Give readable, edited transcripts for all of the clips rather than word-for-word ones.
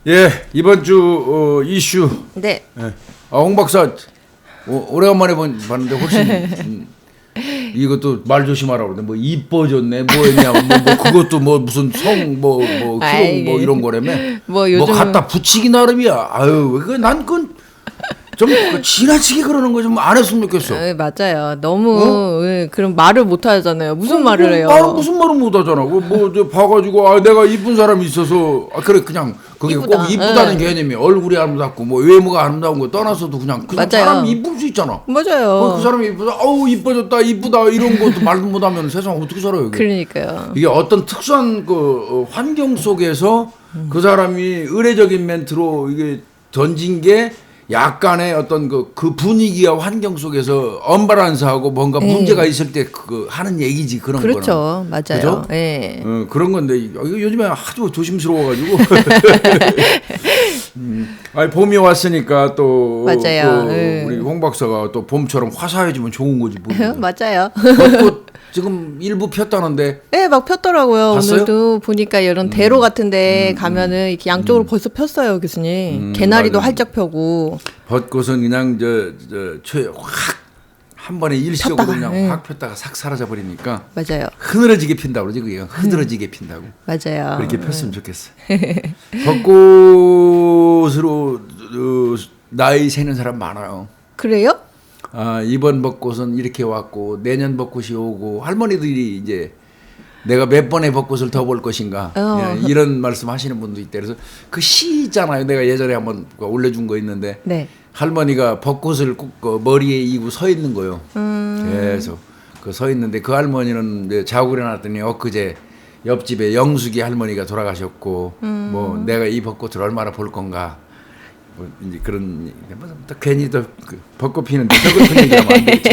예, 이번 주 이슈. 네. 예. 홍 박사 오래간만에 봤는데 혹시 이것도 말 조심하라고 그러는데 뭐 이뻐졌네 뭐했냐 뭐 그것도 뭐 무슨 성 희롱 뭐 이런 거라며 뭐 요즘 갖다 붙이기 나름이야. 아유 난 그건 좀 지나치게 그러는 거 좀 안 했으면 좋겠어. 맞아요. 너무 그럼 말을 못 하잖아요. 무슨 말을 해요? 말은 무슨 말을 못 하잖아. 뭐 봐가지고 내가 이쁜 사람이 있어서 그래 그냥 그게 이쁘다. 꼭 이쁘다는 개념이 얼굴이 아름답고 뭐 외모가 아름다운 거 떠나서도 그냥 사람이 이쁠 수 있잖아. 맞아요. 그 사람이 이쁘다. 이뻐졌다 이쁘다 이런 것도 말도 못하면 세상 어떻게 살아요? 이게. 그러니까요. 이게 어떤 특수한 그 환경 속에서 그 사람이 의례적인 멘트로 이게 던진 게 약간의 어떤 그 분위기와 환경 속에서 언밸런스하고 뭔가 문제가 있을 때 그 하는 얘기지 그런 거는. 그렇죠. 맞아요. 그죠? 예. 그런 건데 이거 요즘에 아주 조심스러워가지고. 봄이 왔으니까 또 맞아요. 우리 홍 박사가 또 봄처럼 화사해지면 좋은 거지. 맞아요. 벚꽃 지금 일부 폈다는데. 네, 막 폈더라고요. 봤어요? 오늘도 보니까 이런 대로 같은데 가면은 이렇게 양쪽으로 벌써 폈어요, 교수님. 개나리도 맞아요. 활짝 펴고. 벚꽃은 그냥 확 한 번에 일시적으로 폈다가, 그냥 확 폈다가 싹 사라져 버리니까 맞아요. 흐느러지게 핀다고 그러지 그게 흐드러지게 핀다고. 맞아요. 그렇게 폈으면 좋겠어. 벚꽃으로 나이 새는 사람 많아요. 그래요? 이번 벚꽃은 이렇게 왔고 내년 벚꽃이 오고 할머니들이 이제 내가 몇 번의 벚꽃을 더 볼 것인가 이런 말씀 하시는 분도 있대. 그래서 그 시 있잖아요. 내가 예전에 한번 올려준 거 있는데 네. 할머니가 벚꽃을 꼭 머리에 이고 서 있는 거요. 계속 그 서 있는데 그 할머니는 이제 자고 일어났더니 엊그제 옆집에 영숙이 할머니가 돌아가셨고 뭐 내가 이 벚꽃을 얼마나 볼 건가 뭐 이제 그런 또 괜히 또 벚꽃 피는데 벚꽃 피는 얘기하면 안 되겠죠.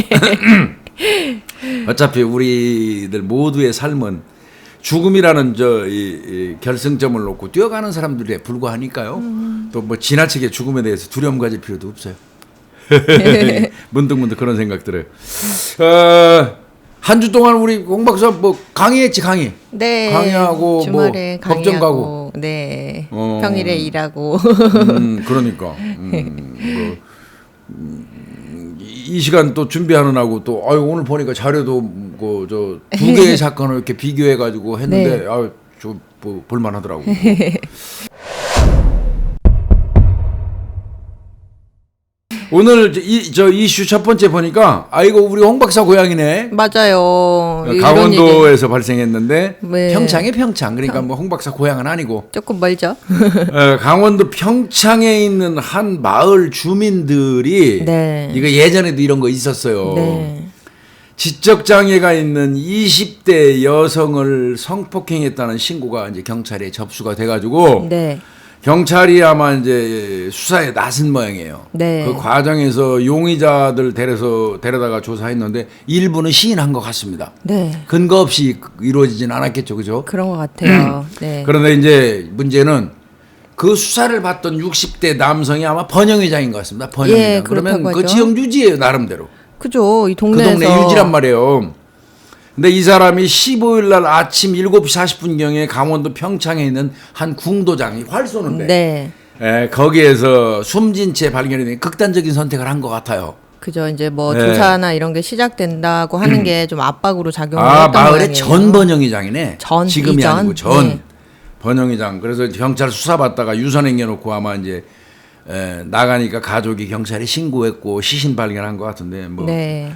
어차피 우리들 모두의 삶은 죽음이라는 이 결승점을 놓고 뛰어가는 사람들에 불과하니까요. 또 뭐 지나치게 죽음에 대해서 두려움 가질 필요도 없어요. 문득문득 그런 생각 들어요. 한 주 동안 우리 홍 박사 뭐 강의했지 강의. 네. 강의하고 주말에 뭐 법정 가고. 네. 평일에 일하고. 그러니까. 이 시간 또 준비하느라고 또 오늘 보니까 자료도 두 개의 사건을 이렇게 비교해 가지고 했는데 네. 좀 볼만하더라고. 오늘 이슈 첫 번째 보니까 이거 우리 홍 박사 고향이네. 맞아요. 강원도에서 발생했는데 네. 평창에 평창 그러니까 뭐 홍 박사 고향은 아니고 조금 멀죠. 강원도 평창에 있는 한 마을 주민들이 네. 이거 예전에도 이런 거 있었어요. 네. 지적 장애가 있는 20대 여성을 성폭행했다는 신고가 이제 경찰에 접수가 돼가지고 네. 경찰이 아마 이제 수사에 나선 모양이에요. 네. 그 과정에서 용의자들 데려다가 조사했는데 일부는 시인한 것 같습니다. 네. 근거 없이 이루어지진 않았겠죠, 그죠? 그런 것 같아요. 네. 그런데 이제 문제는 그 수사를 받던 60대 남성이 아마 번영회장인 것 같습니다. 번영회장. 예, 그러면 그렇다고 그 하죠. 지역 유지예요, 나름대로. 그죠. 이 그 동네에서. 동네 유지란 말이에요. 근데 이 사람이 15일 날 아침 7시 40분경에 강원도 평창에 있는 한 궁도장, 활 쏘는데 네. 거기에서 숨진 채 발견이 된 극단적인 선택을 한 것 같아요. 그죠. 이제 뭐 네. 조사나 이런 게 시작된다고 하는 게 좀 압박으로 작용을 했던 마을의 모양이에요. 전 번영회장이네. 지금이 이전. 아니고 전 네. 번영회장. 그래서 경찰 수사받다가 유선행겨놓고 아마 이제 나가니까 가족이 경찰에 신고했고 시신 발견한 것 같은데 뭐. 네.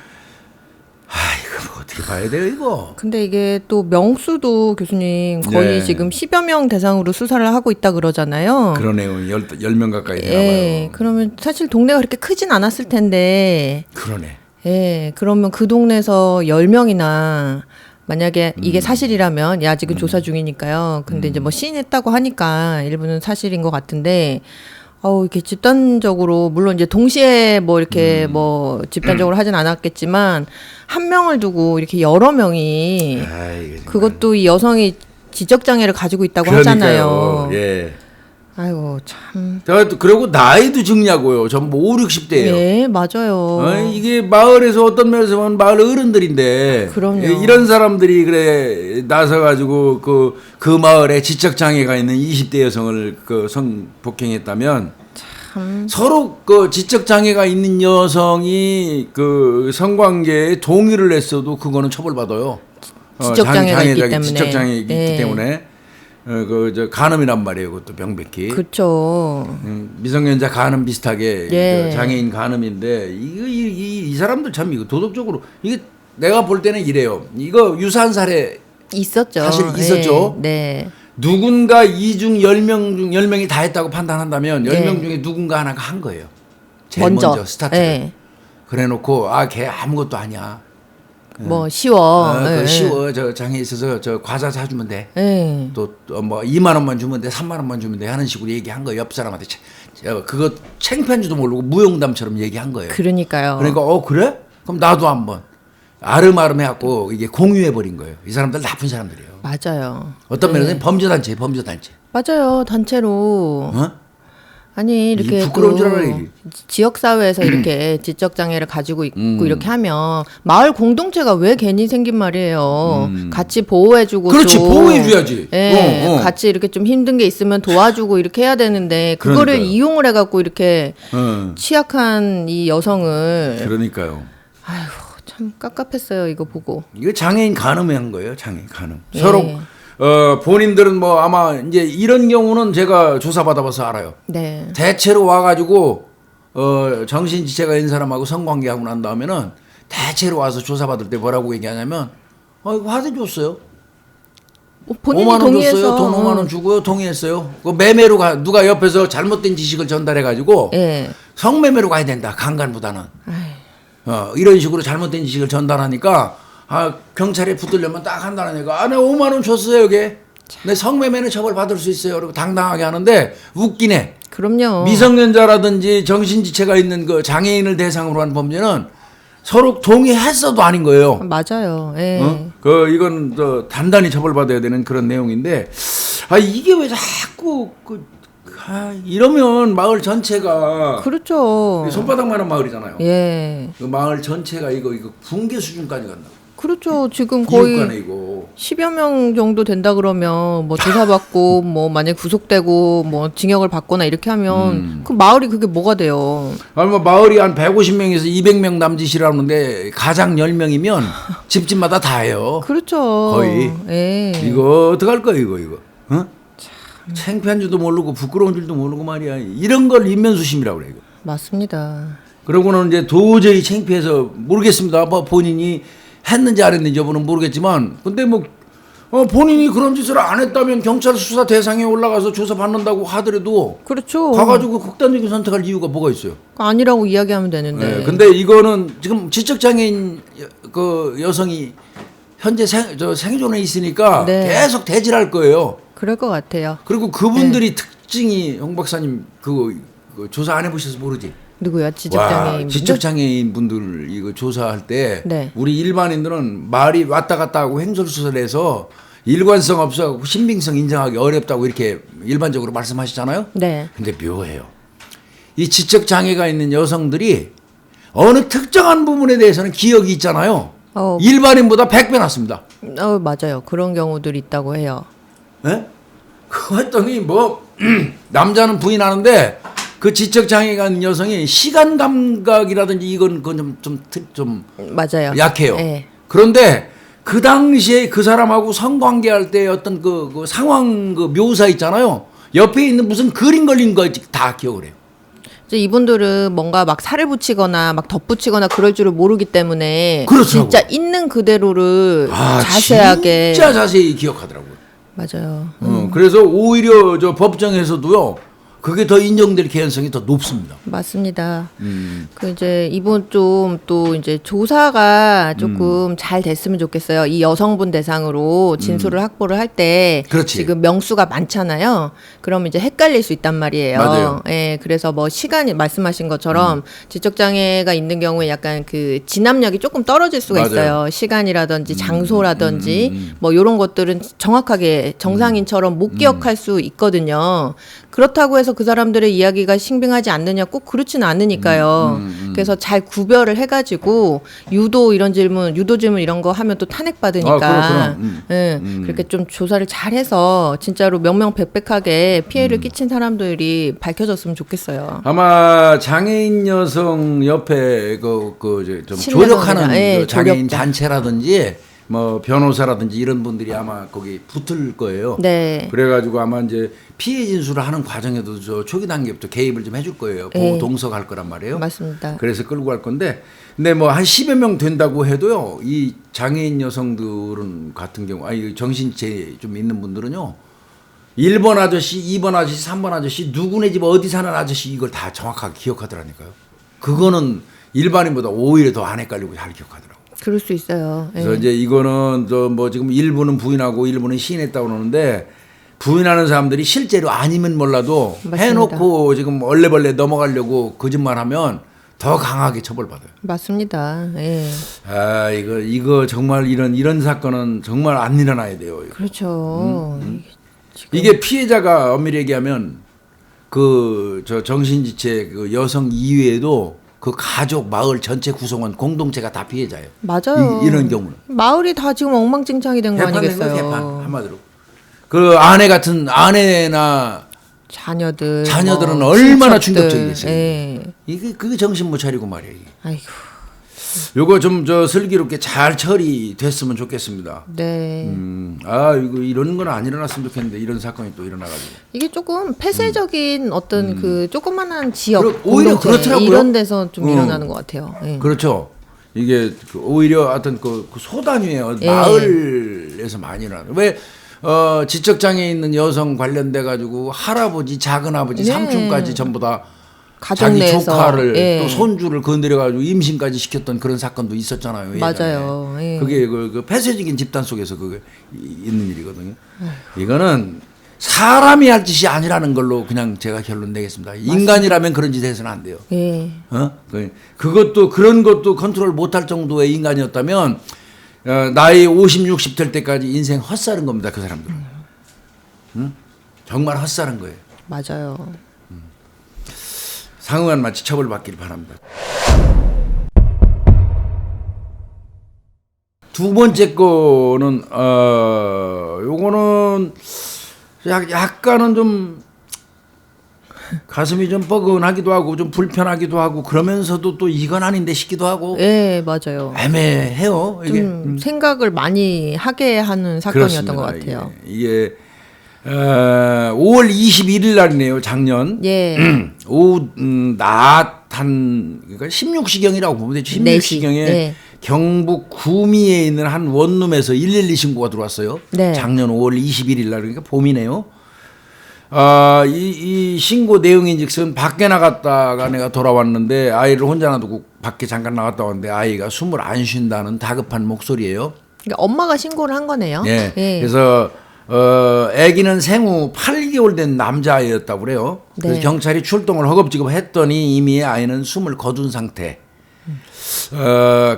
이거 뭐 어떻게 봐야 돼요 이거? 근데 이게 또 명수도 교수님 거의 네. 지금 10여 명 대상으로 수사를 하고 있다 그러잖아요. 그러네요. 10명 가까이 되나 예. 봐요. 그러면 사실 동네가 그렇게 크진 않았을 텐데. 그러네. 예. 그러면 그 동네에서 10명이나 만약에 이게 사실이라면 아직은 조사 중이니까요. 근데 이제 뭐 시인했다고 하니까 일부는 사실인 것 같은데 이렇게 집단적으로 물론 이제 동시에 뭐 이렇게 뭐 집단적으로 하진 않았겠지만 한 명을 두고 이렇게 여러 명이 이거 정말. 그것도 이 여성이 지적 장애를 가지고 있다고 그러니까요. 하잖아요. 예. 아이고 참. 그리고 나이도 적냐고요. 전부 5, 60대예요. 네, 맞아요. 이게 마을에서 어떤 면에서 보면 마을 어른들인데 그럼요. 이런 사람들이 그래 나서 가지고 그 마을에 지적 장애가 있는 20대 여성을 그 성폭행했다면 서로 그 지적 장애가 있는 여성이 그 성관계에 동의를 했어도 그거는 처벌받아요. 지적 장애가 있기 때문에. 지적 장애가 있기 네. 때문에 저 간음이란 말이에요. 그것도 명백히. 그렇죠. 미성년자 간음 비슷하게 예. 그 장애인 간음인데 이 사람들 참 이거 도덕적으로 이게 내가 볼 때는 이래요. 이거 유사한 사례 있었죠. 사실 있었죠. 네. 누군가 이중 10명 중 10명이 다 했다고 판단한다면 10명 네. 중에 누군가 하나가 한 거예요. 제일 먼저 스타트를. 네. 그래 놓고 걔 아무것도 아니야. 뭐 쉬워. 그거 네. 쉬워. 저 장애 있어서 저 과자 사주면 돼. 네. 또 뭐 2만 원만 주면 돼, 3만 원만 주면 돼 하는 식으로 얘기한 거예요. 옆 사람한테 그거 창피한 줄도 모르고 무용담처럼 얘기한 거예요. 그러니까요. 그러니까 그래? 그럼 나도 한번 아름아름 해갖고 이게 공유해 버린 거예요. 이 사람들 나쁜 사람들이에요. 맞아요. 어떤 면에서는 범죄단체. 맞아요. 단체로. 어? 아니 이게 이렇게 부끄러운 줄 또 알아요, 이게. 지역 사회에서 이렇게 지적 장애를 가지고 있고 이렇게 하면 마을 공동체가 왜 괜히 생긴 말이에요. 같이 보호해주고 그렇지, 좀, 보호해줘야지. 예, 같이 이렇게 좀 힘든 게 있으면 도와주고 이렇게 해야 되는데 그거를 그러니까요. 이용을 해갖고 이렇게 어. 취약한 이 여성을 그러니까요. 아이고 참 깝깝했어요 이거 보고. 이거 장애인 간음에 한 거예요. 장애인 간음. 예. 서로 본인들은 뭐 아마 이제 이런 경우는 제가 조사 받아봐서 알아요. 네. 대체로 와가지고 정신지체가 있는 사람하고 성관계하고 난 다음에는 대체로 와서 조사받을 때 뭐라고 얘기하냐면 화대 줬어요. 본인이 5만 원 동의해서 줬어요. 돈 5만 원 주고요. 동의했어요. 그 매매로 누가 옆에서 잘못된 지식을 전달해가지고 예. 성매매로 가야 된다. 강간보다는. 아이, 이런 식으로 잘못된 지식을 전달하니까 경찰에 붙들려면 딱 한다니까 내가 5만 원 줬어요. 여기. 내 성매매는 처벌받을 수 있어요. 그리고 당당하게 하는데 웃기네. 그럼요. 미성년자라든지 정신지체가 있는 그 장애인을 대상으로 한 범죄는 서로 동의했어도 아닌 거예요. 맞아요. 예. 이건 단단히 처벌받아야 되는 그런 내용인데 이게 왜 자꾸 이러면 마을 전체가 그렇죠. 손바닥만한 마을이잖아요. 예. 그 마을 전체가 이거 붕괴 수준까지 간다. 그렇죠. 지금 거의 이웃간에 이거. 10여 명 정도 된다 그러면 뭐 조사받고 뭐 만약 구속되고 뭐 징역을 받거나 이렇게 하면 그 마을이 그게 뭐가 돼요? 뭐 마을이 한 150명에서 200명 남짓이라는데 가장 10명이면 집집마다 다 해요. 그렇죠. 거의. 예. 이거 어떡할 거야 이거. 어? 창피한 줄도 모르고 부끄러운 줄도 모르고 말이야. 이런 걸 인면수심이라고 그래 이거. 맞습니다. 그러고는 이제 도저히 창피해서 모르겠습니다. 뭐 본인이 했는지 안 했는지 여부는 모르겠지만 근데 뭐 본인이 그런 짓을 안 했다면 경찰 수사 대상에 올라가서 조사 받는다고 하더라도 그렇죠. 가가지고 극단적인 선택할 이유가 뭐가 있어요? 아니라고 이야기하면 되는데. 네, 근데 이거는 지금 지적장애인 그 여성이 현재 생존에 있으니까 네. 계속 대질할 거예요. 그럴 것 같아요. 그리고 그분들이 특징이 홍 박사님 그 조사 안 해보셔서 모르지. 누구야? 지적장애인. 지적장애인 분들 이거 조사할 때 네. 우리 일반인들은 말이 왔다 갔다 하고 횡설수설해서 일관성 없어하고 신빙성 인정하기 어렵다고 이렇게 일반적으로 말씀하시잖아요. 네. 근데 묘해요. 이 지적 장애가 있는 여성들이 어느 특정한 부분에 대해서는 기억이 있잖아요. 일반인보다 100배 낫습니다. 맞아요. 그런 경우들이 있다고 해요. 예? 그거 했더니 뭐 남자는 부인하는데 그 지적 장애가 있는 여성이 시간 감각이라든지 이건 좀 맞아요. 약해요. 네. 그런데 그 당시에 그 사람하고 성관계할 때 어떤 그 상황 그 묘사 있잖아요. 옆에 있는 무슨 그림 걸린 거 다 기억을 해요. 이제 이분들은 뭔가 막 살을 붙이거나 막 덧붙이거나 그럴 줄을 모르기 때문에 그렇더라고요. 진짜 있는 그대로를 자세하게 진짜 자세히 기억하더라고요. 맞아요. 그래서 오히려 저 법정에서도요. 그게 더 인정될 개연성이 더 높습니다. 맞습니다. 그 이제 이번 좀 또 이제 조사가 조금 잘 됐으면 좋겠어요. 이 여성분 대상으로 진술을 확보를 할 때 그렇지. 지금 명수가 많잖아요. 그럼 이제 헷갈릴 수 있단 말이에요. 맞아요. 예, 그래서 뭐 시간이 말씀하신 것처럼 지적 장애가 있는 경우에 약간 그 진압력이 조금 떨어질 수가 맞아요. 있어요. 시간이라든지 장소라든지 뭐 이런 것들은 정확하게 정상인처럼 못 기억할 수 있거든요. 그렇다고 해서 그 사람들의 이야기가 신빙하지 않느냐 꼭 그렇지는 않으니까요. 그래서 잘 구별을 해가지고 유도 질문 이런 거 하면 또 탄핵받으니까 그렇게 좀 조사를 잘해서 진짜로 명명백백하게 피해를 끼친 사람들이 밝혀졌으면 좋겠어요. 아마 장애인 여성 옆에 좀 조력하는 그 장애인 조력자. 단체라든지 뭐 변호사라든지 이런 분들이 아마 거기 붙을 거예요. 네. 그래가지고 아마 이제 피해 진술을 하는 과정에도 저 초기 단계부터 개입을 좀 해줄 거예요. 보고 동석할 거란 말이에요. 맞습니다. 그래서 끌고 갈 건데, 근데 뭐 한 10여 명 된다고 해도요, 이 장애인 여성들은 같은 경우, 아니 정신체 좀 있는 분들은요, 1번 아저씨, 2번 아저씨, 3번 아저씨, 누구네 집 어디 사는 아저씨 이걸 다 정확하게 기억하더라니까요. 그거는 일반인보다 오히려 더 안 헷갈리고 잘 기억하더라고요. 그럴 수 있어요. 그래서 이제 이거는 저 뭐 지금 일부는 부인하고 일부는 시인했다고 그러는데 부인하는 사람들이 실제로 아니면 몰라도 맞습니다. 해놓고 지금 얼레벌레 넘어가려고 거짓말하면 더 강하게 처벌받아요. 맞습니다. 예. 아 이거 정말 이런 사건은 정말 안 일어나야 돼요. 이거. 그렇죠. 이게 피해자가 엄밀히 얘기하면 그 저 정신지체 그 여성 이외에도 그 가족 마을 전체 구성원 공동체가 다 피해자예요. 맞아요. 이런 경우는 마을이 다 지금 엉망진창이 된 거 개판된 거예요. 아니겠어요? 개판 한마디로. 그 아내나 자녀들은 뭐 얼마나 친척들. 충격적이겠어요. 예. 이게 그게 정신 못 차리고 말이에요. 이게. 아이고. 요거 좀 저 슬기롭게 잘 처리됐으면 좋겠습니다. 네. 이거 이런 건 안 일어났으면 좋겠는데 이런 사건이 또 일어나가지고. 이게 조금 폐쇄적인 어떤 그 조그만한 지역 오히려 공동체 그렇더라고요. 이런 데서 좀 일어나는 것 같아요. 예. 그렇죠. 이게 오히려 어떤 그 소단위의 예. 마을에서 많이 일어나요. 왜 지적 장애 있는 여성 관련돼 가지고 할아버지, 작은아버지, 네. 삼촌까지 전부 다 가족 자기 내에서. 조카를 예. 또 손주를 건드려 가지고 임신까지 시켰던 그런 사건도 있었잖아요. 예전에. 맞아요. 예. 그게 그 폐쇄적인 집단 속에서 그게 있는 일이거든요. 이거는 사람이 할 짓이 아니라는 걸로 그냥 제가 결론 내겠습니다. 인간이라면 그런 짓 해서는 안 돼요. 예. 그것도 그런 것도 컨트롤 못할 정도의 인간이었다면 나이 50, 60 될 때까지 인생 헛살은 겁니다. 그 사람들은. 응? 정말 헛살은 거예요. 맞아요. 상응한 마치 처벌받기를 바랍니다. 두 번째 거는 요거는 약간은 좀 가슴이 좀 뻐근하기도 하고 좀 불편하기도 하고 그러면서도 또 이건 아닌데 싶기도 하고 예, 맞아요. 애매해요. 이게 좀 생각을 많이 하게 하는 사건이었던 것 그렇습니다. 같아요. 이게 5월 21일 날이네요. 작년. 예. 오후 낮 한 그러니까 16시경이라고 보면 되죠. 16시경에 네. 경북 구미에 있는 한 원룸에서 112 신고가 들어왔어요. 네. 작년 5월 21일 날 그러니까 봄이네요. 이 신고 내용인즉슨 밖에 나갔다가 내가 돌아왔는데 아이를 혼자 놔두고 밖에 잠깐 나갔다 왔는데 아이가 숨을 안 쉰다는 다급한 목소리예요. 그러니까 엄마가 신고를 한 거네요. 예. 예. 그래서 아기는 생후 8개월 된 남자아이였다고 그래요. 그래서 네. 경찰이 출동을 허겁지겁 했더니 이미 아이는 숨을 거둔 상태.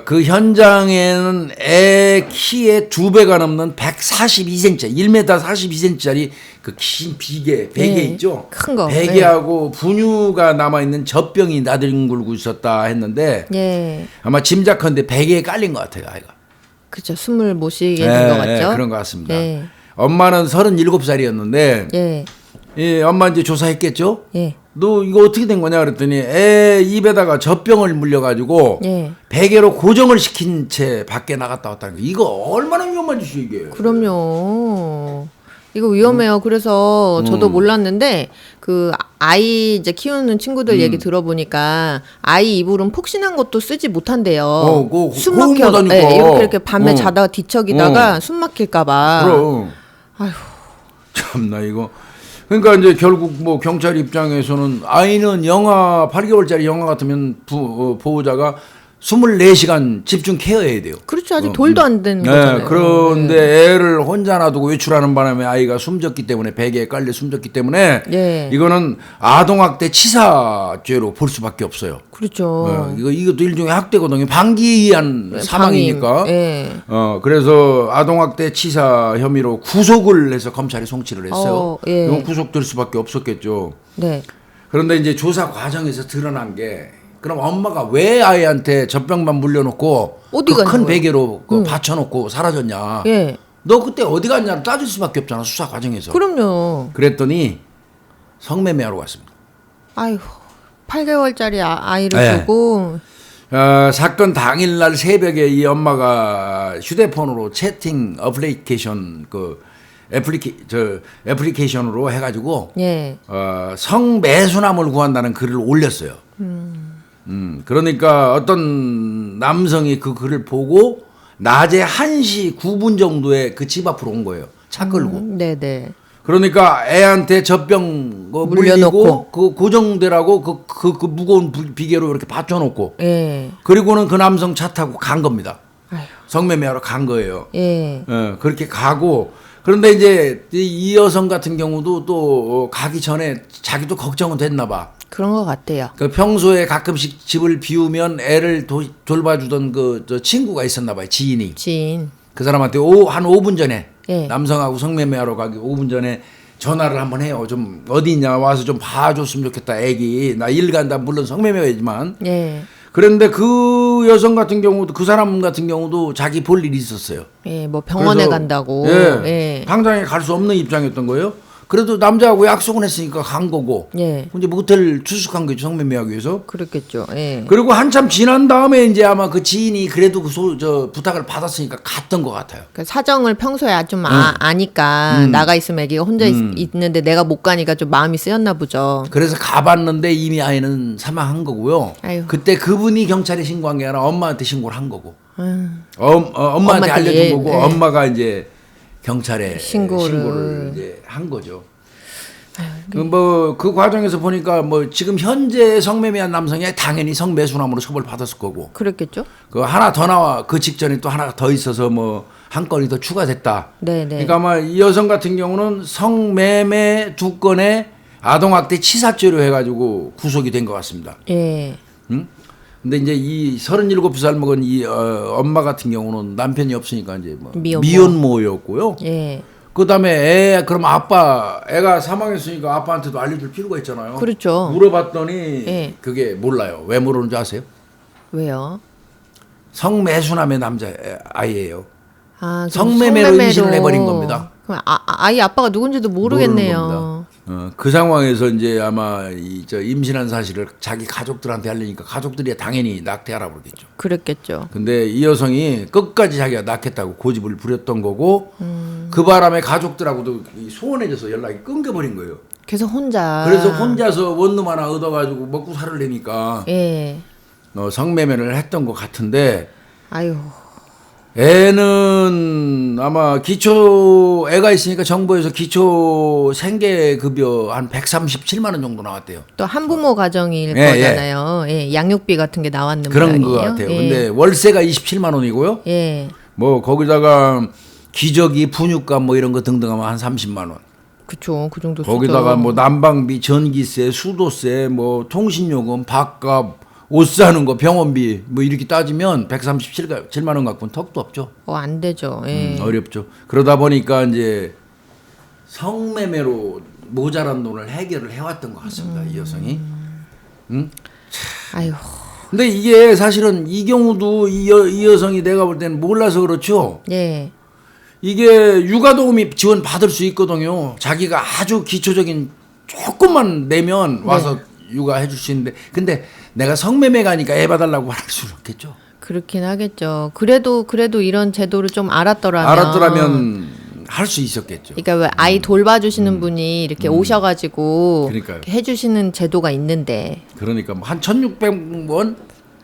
그 현장에는 애 키의 2배가 넘는 142cm, 1m 42cm짜리 그 긴 베개 네. 있죠. 큰 거. 베개하고 분유가 남아 있는 젖병이 나뒹굴고 있었다 했는데 예. 아마 짐작컨대 베개에 깔린 것 같아요, 아이가. 그렇죠. 숨을 못 쉬게 된 것 같죠. 그런 것 같습니다. 예. 엄마는 37살이었는데 예. 엄마 이제 조사했겠죠. 예. 너 이거 어떻게 된 거냐 그랬더니 애 입에다가 젖병을 물려가지고 예. 베개로 고정을 시킨 채 밖에 나갔다 왔다는 거. 이거 얼마나 위험한 짓이에요 이게. 그럼요. 이거 위험해요. 그래서 저도 몰랐는데 그 아이 이제 키우는 친구들 얘기 들어보니까 아이 이불은 폭신한 것도 쓰지 못한대요. 숨 막혀. 호흡 못 하니까. 이렇게 밤에 자다가 뒤척이다가 숨 막힐까봐. 그럼. 아휴. 참나 이거. 그러니까 이제 결국 뭐 경찰 입장에서는 아이는 영아 8개월짜리 영아 같으면 보호자가 24시간 집중 케어해야 돼요. 그렇죠. 아직 돌도 안 된 네, 거잖아요. 그런데 애를 혼자 놔두고 외출하는 바람에 아이가 숨졌기 때문에 베개에 깔려 숨졌기 때문에 예. 이거는 아동학대 치사죄로 볼 수밖에 없어요. 그렇죠. 이것도 일종의 학대거든요. 방기에 의한 사망이니까. 방임. 예. 그래서 아동학대 치사 혐의로 구속을 해서 검찰이 송치를 했어요. 예. 이건 구속될 수밖에 없었겠죠. 네. 그런데 이제 조사 과정에서 드러난 게 그럼 엄마가 왜 아이한테 젖병만 물려놓고 어디 그 갔는 큰 거야? 베개로 받쳐놓고 사라졌냐? 예. 너 그때 어디 갔냐를 따질 수밖에 없잖아 수사 과정에서. 그럼요. 그랬더니 성매매하러 갔습니다. 아이고. 8개월짜리 아이를 네. 두고 사건 당일날 새벽에 이 엄마가 휴대폰으로 채팅 어플리케이션 애플리케이션으로 해가지고 예. 성매수남을 구한다는 글을 올렸어요. 그러니까 어떤 남성이 그 글을 보고 낮에 1시 9분 정도에 그 집 앞으로 온 거예요. 차 끌고. 네네. 그러니까 애한테 젖병 물려놓고. 물리고 그 고정되라고 그 무거운 비계로 이렇게 받쳐놓고 예. 그리고는 그 남성 차 타고 간 겁니다. 아휴. 성매매하러 간 거예요. 예. 그렇게 가고 그런데 이제 이 여성 같은 경우도 또 가기 전에 자기도 걱정은 됐나 봐. 그런 것 같아요. 그 평소에 가끔씩 집을 비우면 애를 돌봐주던 저 친구가 있었나 봐요. 지인이. 지인. 그 사람한테 한 5분 전에 예. 남성하고 성매매하러 가기 5분 전에 전화를 한번 해요. 좀 어디 있냐 와서 좀 봐줬으면 좋겠다. 애기 나 일 간다. 물론 성매매지만. 예. 그런데 그 여성 같은 경우도 그 사람 같은 경우도 자기 볼 일이 있었어요. 예, 뭐 병원에 그래서, 간다고. 예, 예. 당장에 갈 수 없는 입장이었던 거예요. 그래도 남자하고 약속은 했으니까 간 거고. 예. 이제 모텔 투숙한 거죠. 성매매하기 위해서. 그렇겠죠. 예. 그리고 한참 지난 다음에 이제 아마 그 지인이 그래도 저 부탁을 받았으니까 갔던 것 같아요. 그 사정을 평소에 좀 아니까 나가 있으면 애기가 혼자 있는데 내가 못 가니까 좀 마음이 쓰였나 보죠. 그래서 가봤는데 이미 아이는 사망한 거고요. 아유. 그때 그분이 경찰에 신고한 게 아니라 엄마한테 신고를 한 거고. 엄마한테 엄마한테 알려준 예, 거고 예. 엄마가 이제 경찰에 신고를. 신고를 이제 한 거죠. 그 과정에서 보니까 뭐 지금 현재 성매매한 남성이 당연히 성매수남으로 처벌받았을 거고. 그랬겠죠? 그 하나 더 나와 그 직전에 또 하나가 더 있어서 뭐 한 건이 더 추가됐다. 네네. 그러니까 아마 이 여성 같은 경우는 성매매 2건에 아동학대 치사죄로 해가지고 구속이 된 것 같습니다. 예. 근데 이제 이 37살 먹은 이 엄마 같은 경우는 남편이 없으니까 이제 뭐 미혼모. 미혼모였고요. 예. 그다음에 그럼 애가 사망했으니까 아빠한테도 알려줄 필요가 있잖아요. 그렇죠. 물어봤더니 예. 그게 몰라요. 왜 모르는지 아세요? 왜요? 성매수남의 남자 아이예요. 아, 그럼 성매매로 임신을 해버린 겁니다. 그럼 아이 아빠가 누군지도 모르겠네요. 그 상황에서 이제 아마 저 임신한 사실을 자기 가족들한테 알리니까 가족들이 당연히 낙태하라 그러겠죠. 그랬겠죠. 근데 이 여성이 끝까지 자기가 낳겠다고 고집을 부렸던 거고 그 바람에 가족들하고도 소원해져서 연락이 끊겨버린 거예요. 계속 혼자. 그래서 혼자서 원룸 하나 얻어가지고 먹고 살으려니까 예. 성매매를 했던 것 같은데 아유. 애는 아마 애가 있으니까 정부에서 기초 생계급여 한 137만 원 정도 나왔대요. 또 한부모 가정일 예, 거잖아요. 예. 양육비 같은 게 나왔는 그런 모양이에요. 것 같아요. 예. 근데 월세가 27만 원이고요. 예. 뭐 거기다가 기저귀, 분유값 뭐 이런 거 등등 하면 한 30만 원. 그쵸. 그 정도 거기다가 수죠. 뭐 난방비, 전기세, 수도세, 뭐 통신요금, 밥값, 옷 사는 거, 병원비 뭐 이렇게 따지면 137만 원 갖고는 턱도 없죠. 안 되죠. 예. 어렵죠. 그러다 보니까 이제 성매매로 모자란 돈을 해결을 해왔던 것 같습니다. 이 여성이. 아유. 근데 이게 사실은 이 경우도 이 여성이 내가 볼 때는 몰라서 그렇죠. 예. 이게 육아도우미 지원 받을 수 있거든요. 자기가 아주 기초적인 조금만 내면 와서 육아해 줄 수 있는데 근데 내가 성매매가니까 애 봐달라고 할 수는 없겠죠. 그렇긴 하겠죠. 그래도 이런 제도를 좀 알았더라면 할 수 있었겠죠. 그러니까 왜 아이 돌봐주시는 분이 이렇게 오셔가지고 그러니까요. 이렇게 해주시는 제도가 있는데 그러니까 뭐 한 1,600원,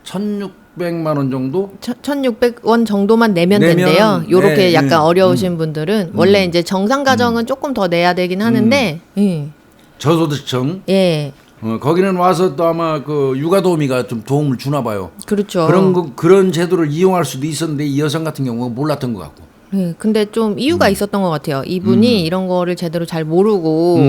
1,600만 원 정도 1,600원 정도만 내면 된대요. 요렇게 네, 약간 어려우신 분들은 원래 이제 정상 가정은 조금 더 내야 되긴 하는데 저소득층 예. 거기는 와서 또 아마 그 육아도우미가 좀 도움을 주나 봐요. 그렇죠. 그런 제도를 이용할 수도 있었는데 이 여성 같은 경우는 몰랐던 것 같고. 네, 근데 좀 이유가 있었던 것 같아요. 이분이 이런 거를 제대로 잘 모르고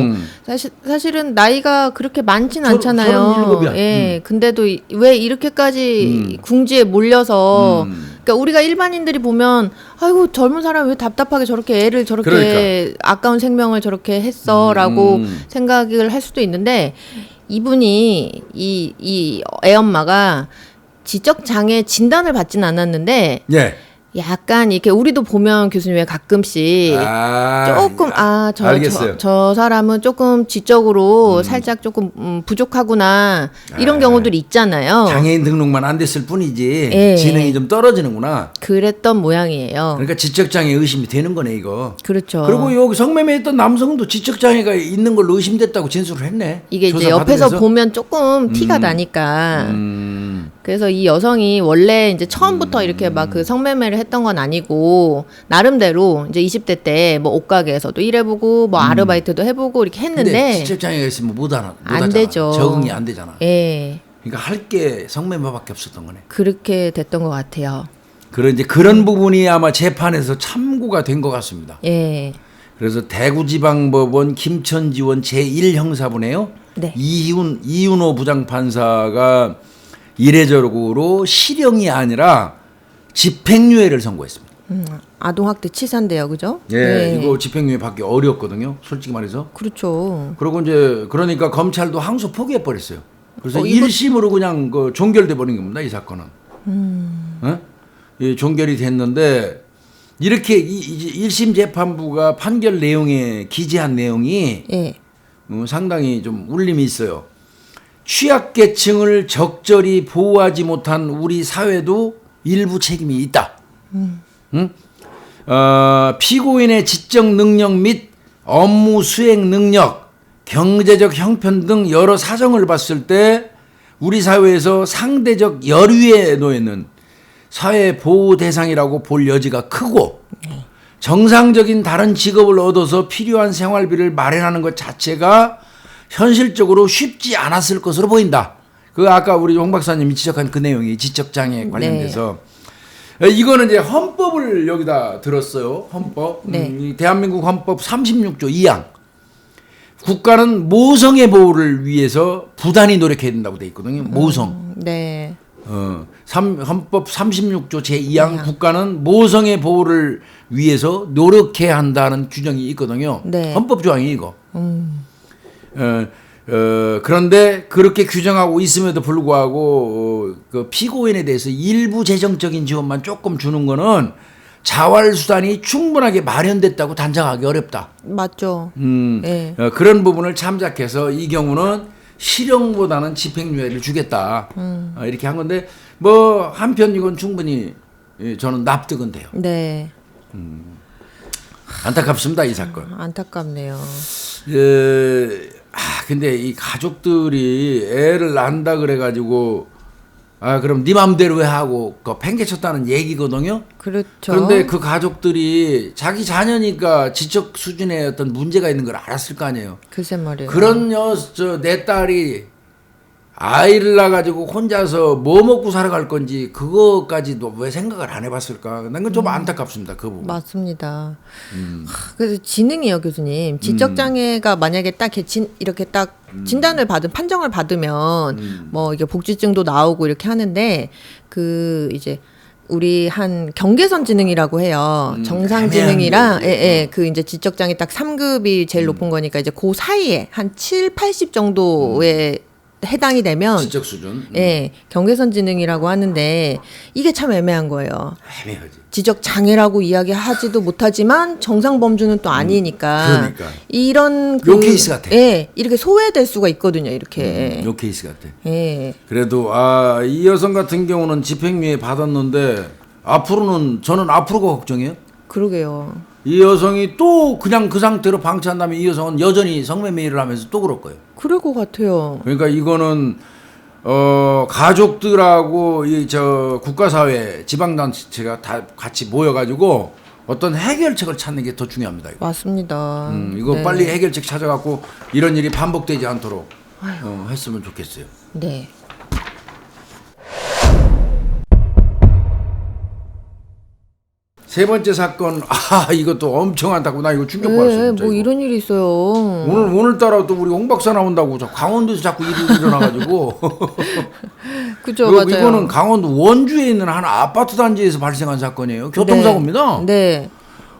사실은 나이가 그렇게 많진 않잖아요. 37이야. 예, 근데도 왜 이렇게까지 궁지에 몰려서 그러니까 우리가 일반인들이 보면 아이고 젊은 사람 왜 답답하게 저렇게 애를 저렇게 그러니까. 아까운 생명을 저렇게 했어라고 생각을 할 수도 있는데 이분이 이 애엄마가 지적 장애 진단을 받지는 않았는데 예. 약간 이렇게 우리도 보면 교수님 왜 가끔씩 조금 알겠어요. 저 사람은 조금 지적으로 살짝 조금 부족하구나 이런 경우들이 있잖아요. 장애인 등록만 안 됐을 뿐이지 예. 지능이 좀 떨어지는구나. 그랬던 모양이에요. 그러니까 지적장애 의심이 되는 거네 이거. 그렇죠. 그리고 여기 성매매했던 남성도 지적장애가 있는 걸로 의심됐다고 진술을 했네. 이게 이제 조사 옆에서 받으면서. 보면 조금 티가 나니까. 그래서 이 여성이 원래 이제 처음부터 이렇게 막 그 성매매를 했던 건 아니고 나름대로 이제 20대 때 뭐 옷가게에서도 일해보고 뭐 아르바이트도 해보고 이렇게 근데 했는데 지적장애가 있으면 못 안 되죠. 적응이 안 되잖아. 예, 그러니까 할 게 성매매밖에 없었던 거네. 그렇게 됐던 것 같아요. 이제 그런 부분이 아마 재판에서 참고가 된 것 같습니다. 예, 그래서 대구지방법원 김천지원 제1형사부네요. 네. 이윤호 부장판사가 이례적으로 실형이 아니라 집행유예를 선고했습니다. 아동학대 치사인데요, 그죠? 예, 네. 이거 집행유예 받기 어렵거든요. 솔직히 말해서. 그렇죠. 그리고 이제 그러니까 검찰도 항소 포기해 버렸어요. 그래서 이거- 1심으로 그냥 그 종결돼 버린 겁니다. 이 사건은. 예, 종결이 됐는데 이렇게 이제 1심 재판부가 판결 내용에 기재한 내용이 예, 상당히 좀 울림이 있어요. 취약계층을 적절히 보호하지 못한 우리 사회도 일부 책임이 있다. 응? 피고인의 지적 능력 및 업무 수행 능력, 경제적 형편 등 여러 사정을 봤을 때 우리 사회에서 상대적 열위에 놓이는 사회 보호 대상이라고 볼 여지가 크고 정상적인 다른 직업을 얻어서 필요한 생활비를 마련하는 것 자체가 현실적으로 쉽지 않았을 것으로 보인다. 그 아까 우리 홍 박사님이 지적한 그 내용이 지적장애 관련돼서 이거는 이제 헌법을 여기다 들었어요. 헌법. 네. 이 대한민국 헌법 36조 2항. 국가는 모성의 보호를 위해서 부단히 노력해야 된다고 돼 있거든요. 모성. 네, 헌법 36조 제2항 국가는 모성의 보호를 위해서 노력해야 한다는 규정이 있거든요. 네. 헌법 조항이 이거. 그런데 그렇게 규정하고 있음에도 불구하고 그 피고인에 대해서 일부 재정적인 지원만 조금 주는 거는 자활 수단이 충분하게 마련됐다고 단정하기 어렵다. 맞죠. 예. 그런 부분을 참작해서 이 경우는 실형보다는 집행유예를 주겠다. 이렇게 한 건데 뭐 한편 이건 충분히 저는 납득은 돼요. 네, 안타깝습니다 이 사건. 안타깝네요. 근데 이 가족들이 애를 낳는다 그래가지고 그럼 네 맘대로 해 하고 그 팽개쳤다는 얘기거든요. 그렇죠. 그런데 그 가족들이 자기 자녀니까 지적 수준에 어떤 문제가 있는 걸 알았을 거 아니에요. 글쎄 말이에요. 그런 내 딸이 아이를 낳아가지고 혼자서 뭐 먹고 살아갈 건지 그거까지도 왜 생각을 안 해봤을까? 난 건 좀 안타깝습니다. 그 부분. 맞습니다. 그래서 지능이요, 교수님. 지적 장애가 만약에 딱 이렇게 딱 진단을 판정을 받으면 뭐 이게 복지증도 나오고 이렇게 하는데 그 이제 우리 한 경계선 지능이라고 해요. 정상 지능이랑 그 이제 지적 장애 딱 3급이 제일 높은 거니까 이제 그 사이에 한 7, 80 정도에 해당이 되면 지적 수준. 예, 경계선 지능이라고 하는데 이게 참 애매한 거예요. 애매하지. 지적 장애라고 이야기하지도 못하지만 정상 범주는 또 아니니까. 그러니까. 이런 요 케이스 같아. 예, 이렇게 소외될 수가 있거든요, 이렇게. 요 케이스 같아. 예. 그래도 이 여성 같은 경우는 집행유예 받았는데 저는 앞으로가 걱정이에요. 그러게요. 이 여성이 또 그냥 그 상태로 방치한다면 이 여성은 여전히 성매매를 하면서 또 그럴 거예요. 그럴 것 같아요. 그러니까 이거는 가족들하고 국가사회 지방단체가 다 같이 모여가지고 어떤 해결책을 찾는 게 더 중요합니다. 이거. 맞습니다. 이거 네. 빨리 해결책 찾아갖고 이런 일이 반복되지 않도록 했으면 좋겠어요. 네. 세 번째 사건, 이것도 엄청 안타고 나 이거 충격받았어요. 진짜 뭐 이거. 이런 일이 있어요. 오늘따라 또 우리 홍 박사 나온다고 강원도에서 자꾸 일이 일어나가지고. 그죠, 맞아요. 이거는 강원도 원주에 있는 한 아파트 단지에서 발생한 사건이에요. 교통사고입니다. 네.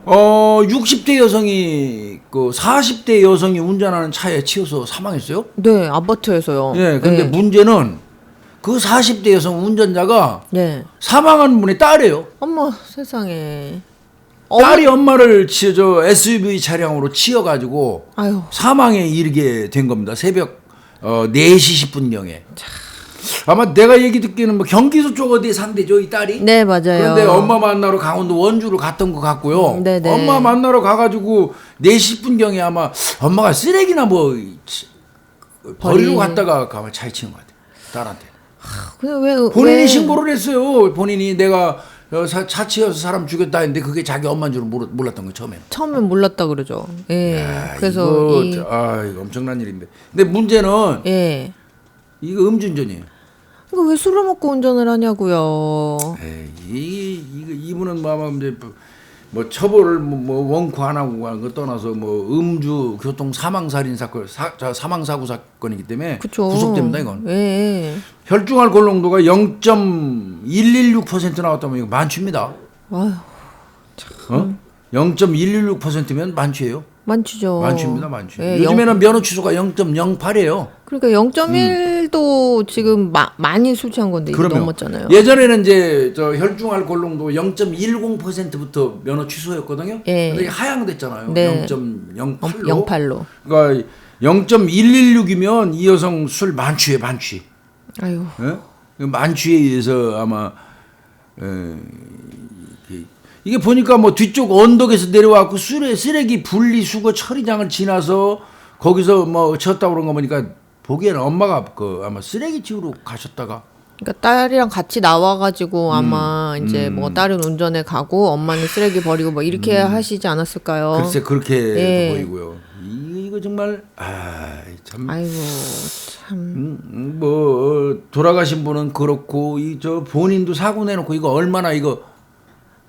60대 여성이 40대 여성이 운전하는 차에 치여서 사망했어요. 네, 아파트에서요. 예, 근데 문제는 그 40대 여성 운전자가 네. 사망한 분의 딸이에요. 어머, 세상에. 딸이 엄마를 SUV 차량으로 치여가지고 아유. 사망에 이르게 된 겁니다. 새벽 4시 10분경에. 아마 내가 얘기 듣기는 뭐 경기도 쪽 어디에 산대죠, 이 딸이. 네, 맞아요. 그런데 엄마 만나러 강원도 원주를 갔던 것 같고요. 네네. 엄마 만나러 가가지고 4시 10분경에 아마 엄마가 쓰레기나 뭐 버리러 갔다가 가만 차에 치는 것 같아요. 딸한테. 근데 왜 본인이 신고를 했어요. 본인이 내가 차 치여서 사람 죽였다 했는데 그게 자기 엄마인 줄은 몰랐던 거예요, 처음에. 처음엔 몰랐다 그러죠. 예. 그래서 이거 엄청난 일인데. 근데 문제는 예. 이거 음주운전이에요. 이거 왜 술을 먹고 운전을 하냐고요. 이분은 아마 이제 뭐 처벌을 뭐 원코 안 하고 하는 거 떠나서 뭐 음주 교통 사망 살인 사건 사망 사고 사건이기 때문에 그쵸. 구속됩니다, 이건. 예. 혈중 알코올 농도가 0.116% 나왔다면 이거 만취입니다. 아유, 0.116%면 만취예요. 만취죠. 만취입니다, 만취. 예, 요즘에는 면허 취소가 0.08이에요. 그러니까 0.1도 지금 많이 술 취한 건데 이거 넘었잖아요. 예전에는 이제 혈중 알코올 농도 0.10%부터 면허 취소였거든요. 예. 근데 이게 하향됐잖아요. 네. 0.08로. 08로. 그러니까 0.116이면 이 여성 술 만취에 만취. 아유. 예? 만취에 의해서 아마 이게 보니까 뭐 뒤쪽 언덕에서 내려와갖고 쓰레기 분리수거 처리장을 지나서 거기서 뭐 쳤다 그런 거 보니까 보기에는 엄마가 아마 쓰레기 치우러 가셨다가 그러니까 딸이랑 같이 나와가지고 아마 이제 뭐 딸은 운전에 가고 엄마는 쓰레기 버리고 뭐 이렇게 하시지 않았을까요? 글쎄 그렇게 예. 보이고요. 이거 정말 참. 아이고 참. 뭐 돌아가신 분은 그렇고 본인도 사고 내놓고 이거 얼마나 이거.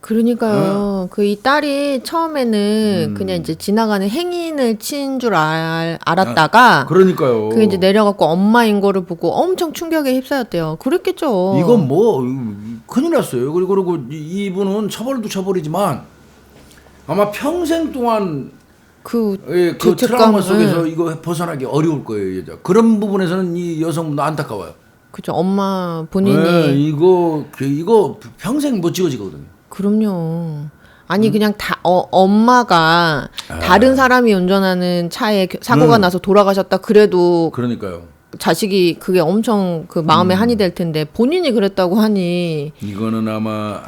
그러니까요. 그 이 딸이 처음에는 그냥 이제 지나가는 행인을 친 줄 알았다가 그러니까요. 그 이제 내려갖고 엄마인 거를 보고 엄청 충격에 휩싸였대요. 그랬겠죠. 이건 뭐 큰일 났어요. 그리고 이분은 처벌도 처벌이지만 아마 평생 동안 그 트라우마 속에서 이거 벗어나기 어려울 거예요. 여자. 그런 부분에서는 이 여성분도 안타까워요. 그죠. 엄마 본인이 이거 평생 못 지워지거든요. 그럼요. 아니 그냥 엄마가 다른 사람이 운전하는 차에 사고가 나서 돌아가셨다 그래도 그러니까요. 자식이 그게 엄청 그 마음에 한이 될 텐데 본인이 그랬다고 하니 이거는 아마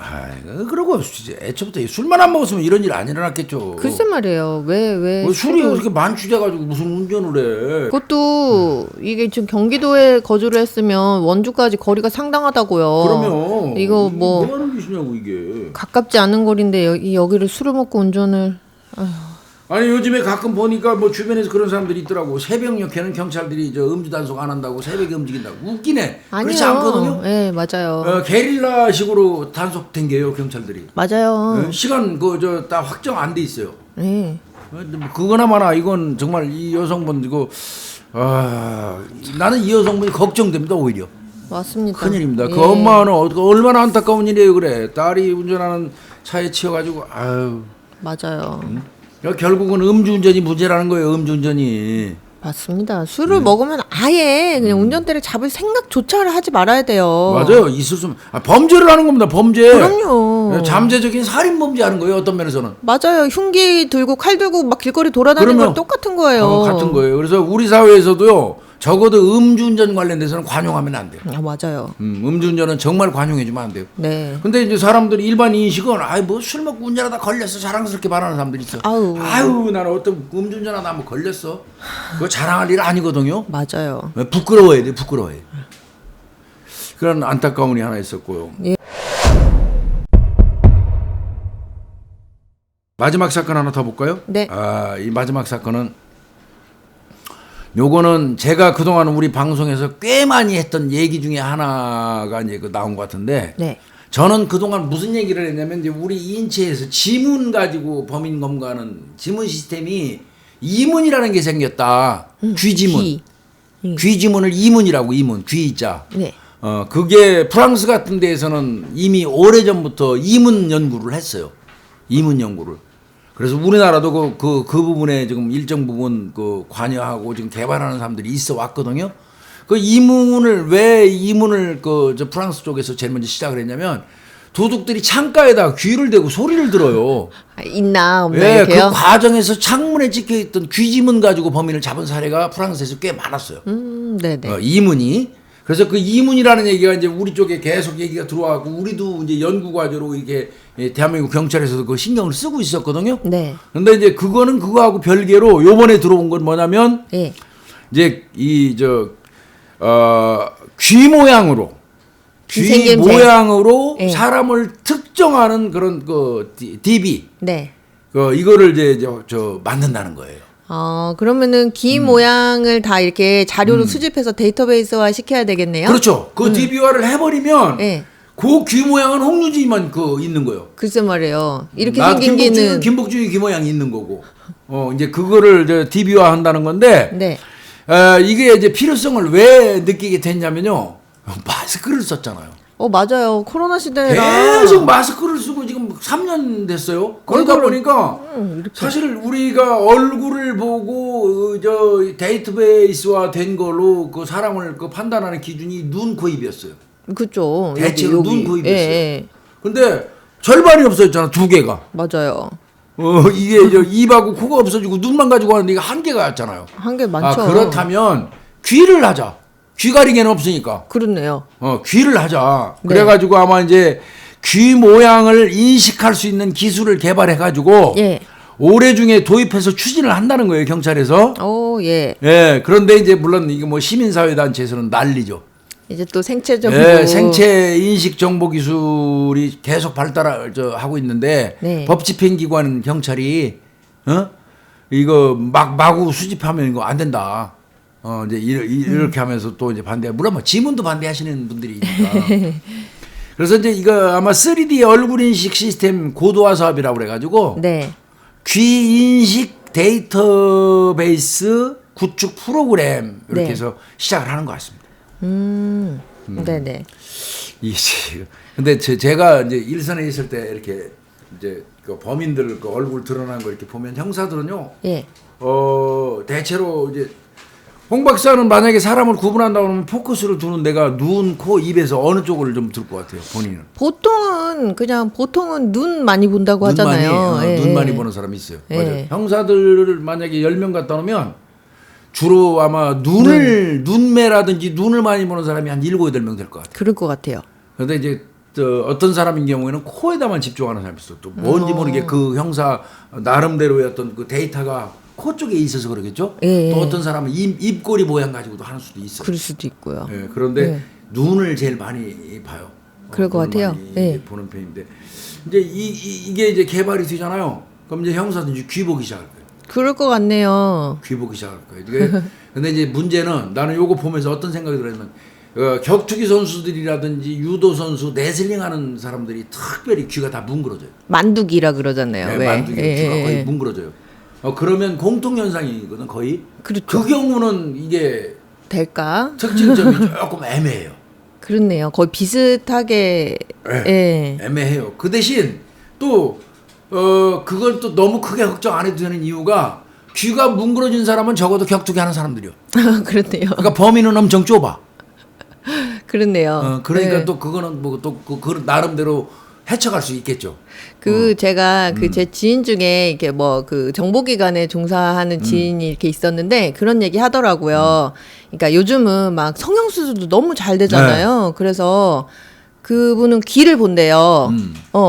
그러고 애초부터 술만 안 먹었으면 이런 일 안 일어났겠죠. 글쎄 말이에요. 왜 술이 그렇게 만취돼가지고 무슨 운전을 해? 그것도 이게 지금 경기도에 거주를 했으면 원주까지 거리가 상당하다고요. 그러면 이거 뭐 하는 짓이냐고 이게. 가깝지 않은 거리인데 여기를 술을 먹고 운전을 아니 요즘에 가끔 보니까 뭐 주변에서 그런 사람들이 있더라고. 새벽녘에는 경찰들이 음주 단속 안 한다고 새벽에 움직인다고. 웃기네. 아니요. 그렇지 않거든요. 네 맞아요. 게릴라식으로 단속 댕겨요 경찰들이. 맞아요. 시간 다 확정 안 돼 있어요. 네. 그거나 마나 이건 정말 이 여성분 이거 나는 이 여성분이 걱정됩니다 오히려. 맞습니다. 큰일입니다. 예. 그 엄마는 얼마나 안타까운 일이에요 그래. 딸이 운전하는 차에 치여가지고 아유. 맞아요. 결국은 음주운전이 문제라는 거예요. 음주운전이. 맞습니다. 술을 먹으면 아예 그냥 운전대를 잡을 생각조차를 하지 말아야 돼요. 맞아요. 있을 수 범죄를 하는 겁니다. 범죄. 그럼요. 잠재적인 살인 범죄하는 거예요. 어떤 면에서는. 맞아요. 흉기 들고 칼 들고 막 길거리 돌아다니는 건 똑같은 거예요. 같은 거예요. 그래서 우리 사회에서도요. 적어도 음주운전 관련돼서는 관용하면 안 돼요. 맞아요. 음주운전은 정말 관용해주면 안 돼요. 네. 근데 이제 사람들이 일반 인식은 뭐 술 먹고 운전하다 걸렸어 자랑스럽게 말하는 사람들이 있어. 아유 나는 어떤 음주운전하다 한번 걸렸어. 그거 자랑할 일 아니거든요. 맞아요. 부끄러워야 돼, 부끄러워해. 그런 안타까움이 하나 있었고요. 예. 마지막 사건 하나 더 볼까요? 네. 이 마지막 사건은 요거는 제가 그동안 우리 방송에서 꽤 많이 했던 얘기 중에 하나가 이제 그 나온 것 같은데 네. 저는 그동안 무슨 얘기를 했냐면 이제 우리 인체에서 지문 가지고 범인 검거하는 지문 시스템이 이문이라는 게 생겼다. 귀지문. 귀. 귀지문을 이문이라고 이문. 귀자. 네. 그게 프랑스 같은 데에서는 이미 오래전부터 이문 연구를 했어요. 이문 연구를. 그래서 우리나라도 그 부분에 지금 일정 부분 관여하고 지금 개발하는 사람들이 있어 왔거든요. 그 이문을 왜 이문을 저 프랑스 쪽에서 제일 먼저 시작을 했냐면 도둑들이 창가에다 귀를 대고 소리를 들어요. 있나 없나 예, 이렇게요? 그 과정에서 창문에 찍혀 있던 귀지문 가지고 범인을 잡은 사례가 프랑스에서 꽤 많았어요. 네네. 이문이. 그래서 그 이문이라는 얘기가 이제 우리 쪽에 계속 얘기가 들어와고 우리도 이제 연구 과제로 이게 대한민국 경찰에서도 그 신경을 쓰고 있었거든요. 네. 근데 이제 그거는 그거하고 별개로 요번에 들어온 건 뭐냐면 예. 이제 귀 모양으로 귀 귀생김새. 모양으로 예. 사람을 특정하는 그런 DB 네. 이거를 이제 만든다는 거예요. 그러면은 귀 모양을 다 이렇게 자료로 수집해서 데이터베이스화 시켜야 되겠네요. 그렇죠. 그 DB화를 해버리면 예. 그 귀 모양은 홍유지만 있는 거예요. 글쎄 말이에요. 이렇게 생긴 김복준은 귀는 김복준이 귀 모양이 있는 거고. 이제 그거를 DB화 한다는 건데. 네. 이게 이제 필요성을 왜 느끼게 됐냐면요. 마스크를 썼잖아요. 맞아요. 코로나 시대라 계속 마스크를 쓰고 지금 3년 됐어요. 그러다 보니까 사실 우리가 얼굴을 보고 데이터베이스화 된 걸로 그 사람을 판단하는 기준이 눈, 코, 입이었어요. 그죠. 대체로 눈, 코, 입이었어요. 예. 근데 절반이 없어졌잖아, 두 개가. 맞아요. 이게 입하고 코가 없어지고 눈만 가지고 하는데 이게 한 개가 였잖아요. 한 개 많죠. 그렇다면 귀를 하자. 귀 가리개는 없으니까. 그렇네요. 귀를 하자. 네. 그래가지고 아마 이제 귀 모양을 인식할 수 있는 기술을 개발해가지고 예. 올해 중에 도입해서 추진을 한다는 거예요, 경찰에서. 예. 예. 그런데 이제 물론 이게 뭐 시민사회단체에서는 난리죠. 이제 또 생체적으로 예, 생체 인식 정보 기술이 계속 발달하고 있는데 네. 법 집행 기관 경찰이 이거 마구 수집하면 이거 안 된다. 이제 이렇게 하면서 또 이제 반대. 물론 뭐 지문도 반대하시는 분들이 있니까. 그래서 이제 이거 아마 3D 얼굴 인식 시스템 고도화 사업이라고 그래가지고 네. 귀 인식 데이터베이스 구축 프로그램 이렇게 네. 해서 시작을 하는 것 같습니다. 네네. 근데 제가 이제 일선에 있을 때 이렇게 이제 그 범인들 그 얼굴 드러난 거 이렇게 보면 형사들은요. 예. 대체로 이제 홍 박사는 만약에 사람을 구분한다고 하면 포커스를 두는 데가 눈, 코, 입에서 어느 쪽을 좀 들 것 같아요, 본인은? 보통은 눈 많이 본다고 하잖아요. 눈 예. 많이 보는 사람이 있어요. 예. 맞아요. 형사들을 만약에 10명 갖다 놓으면 주로 아마 눈매라든지 눈을 많이 보는 사람이 한 7, 8명 될 것 같아요. 그럴 것 같아요. 그런데 이제 어떤 사람인 경우에는 코에다만 집중하는 사람이 있어. 또 뭔지 모르게 그 형사 나름대로의 어떤 그 데이터가 코 쪽에 있어서 그러겠죠. 예. 또 어떤 사람은 입꼬리 모양 가지고도 하는 수도 있어요. 그럴 수도 있고요. 예, 그런데 눈을 제일 많이 봐요. 그럴 것 눈을 같아요. 많이 예. 보는 편인데 이제 이게 이제 개발이 되잖아요. 그럼 이제 형사도 이제 귀 보기 시작할 거예요. 그럴 것 같네요. 귀 보기 시작할 거예요. 근데 이제 문제는 나는 요거 보면서 어떤 생각이 들었냐면 격투기 선수들이라든지 유도 선수, 레슬링 하는 사람들이 특별히 귀가 다 뭉그러져요. 만두기라 그러잖아요. 네, 왜? 만두기 귀가 거의 뭉그러져요. 그러면 공통 현상이거든 거의. 그렇죠. 그 경우는 이게 될까? 특징점이 조금 애매해요. 그렇네요. 거의 비슷하게. 네, 애매해요. 그 대신 또 그걸 또 너무 크게 걱정 안 해도 되는 이유가 귀가 뭉그러진 사람은 적어도 격투기 하는 사람들이요. 그렇네요. 그러니까 범위는 엄청 좁아. 그렇네요. 그러니까 네. 또 그거는 그 나름대로 헤쳐갈 수 있겠죠. 제가 제 지인 중에 이렇게 뭐 그 정보기관에 종사하는 지인이 이렇게 있었는데 그런 얘기 하더라고요. 그러니까 요즘은 막 성형수술도 너무 잘 되잖아요. 그래서 그분은 귀를 본대요.